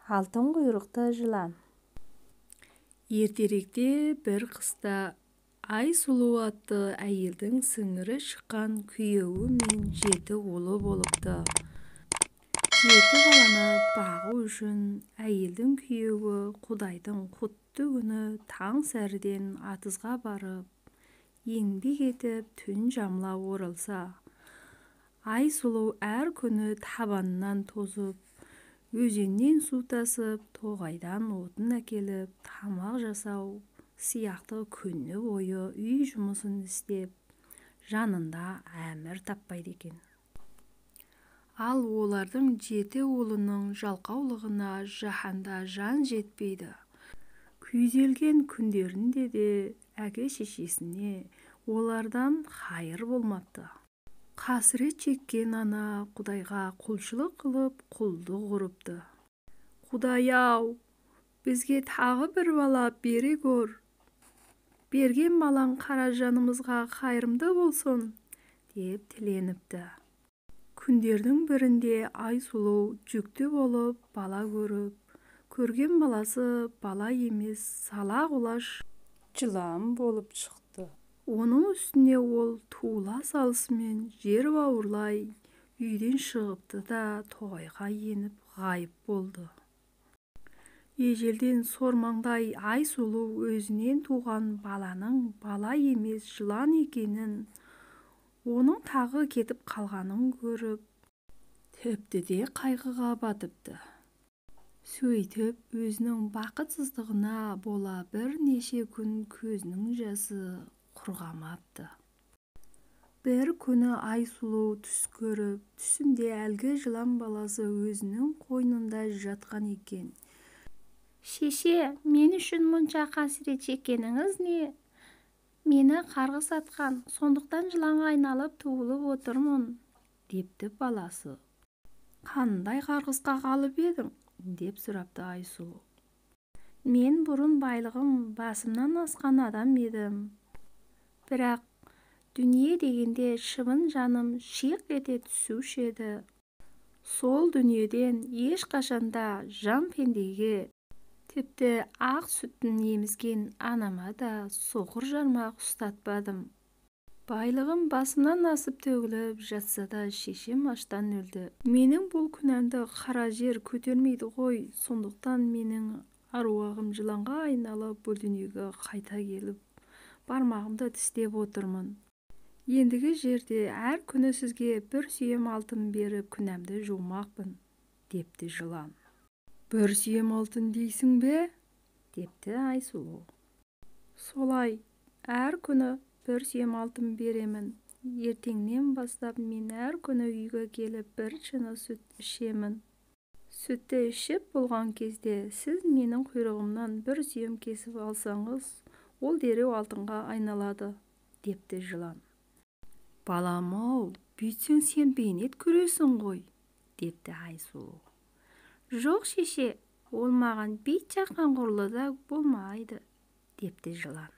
Алтын құйрықты жылан. Ертеректе бір қыста Айсұлу атты әйелдің сіңірі шыққан күйеуі мен 7 ұлы болыпты. 7 баланы бағу үшін әйелдің күйеуі Құдайдың құтты күні таң сәріден атызға барып, еңбек етіп түн жамыла оралса, Айсұлу әр күні табанынан тозып, өзеннен су тасып, тоғайдан отын әкеліп, тамақ жасау сияқты күні бойы үй жұмысын істеп, жанында әмір таппайды екен. Ал олардың 7 ұлының жалқаулығына жаһанда жан жетпейді. Күйзелген күндерінде де әке-шешесіне олардан хайыр болмапты. Қасірет шеккен ана Құдайға құлшылық қылып құлдық ұрыпты. Құдай-ау, бізге тағы бір бала бере көр. Берген балаң қара жанымызға қайырымды болсын, деп тіленіпті. Күндердің бірінде Айсұлу жүкті болып бала көріп, көрген баласы бала емес, сала құлаш жылан болып шықты. Оның үстіне ол туыла салысымен жер бауырлай үйден шығыпты да тоғайға еніп ғайып болды. Ежелден сормаңдай Айсұлу өзінен туған баланың бала емес жылан екенін, оның тағы кетіп қалғанын көріп, тіпті де қайғыға батыпты. Сөйтіп өзінің бақытсыздығына бола бірнеше күн көзінің жасы құрғамапты. Бір күні Айсұлу түс көріп, түсінде әлгі жылан баласы өзінің қойнында жатқан екен. Шеше, мен үшін мұнша қасірет шеккеніңіз не? Мені қарғыс атқан, сондықтан жыланға айналып туылып отырмын, депті баласы. Қандай қарғысқа қалып едің? Деп сұрапты Айсұлу. Мен бұрын байлығым басымнан асқан адам едім. Бірақ дүние дегенде шыбын жаным шиқ ете түсуші еді. Сол дүниеден ешқашанда жан пендеге, тіпті ақ сүттін емізген анама да соқыр жармақ ұстатпадым. Байлығым басымнан асып төгіліп жатса да шешем аштан өлді. Менің бұл күнәмді қара жер көтермейді ғой, сондықтан менің аруағым жыланға айналып бұл дүниеге қайта келіп, бармағымды тістеп отырмын. Ендігі жерде әр күні сізге бір сүйем алтын беріп күнәмді жумақпын, депті жылан. Бір сүйем алтын дейсің бе? Депті Айсұлу. Солай, әр күні бір сүйем алтын беремін. Ертеңнен бастап мен әр күні үйге келіп бір шыны сүт ішемін. Сүтті ішіп болған кезде сіз менің құйрығымнан бір сүйем кесіп алсаңыз, ол дереу алтынға айналады, депті жылан. Балам-ау, бүйтсең сен бейнет көресің ғой, депті Айсұлу. Жоқ шеше, ол маған бейт жаққан құрлы да болмайды, депті жылан.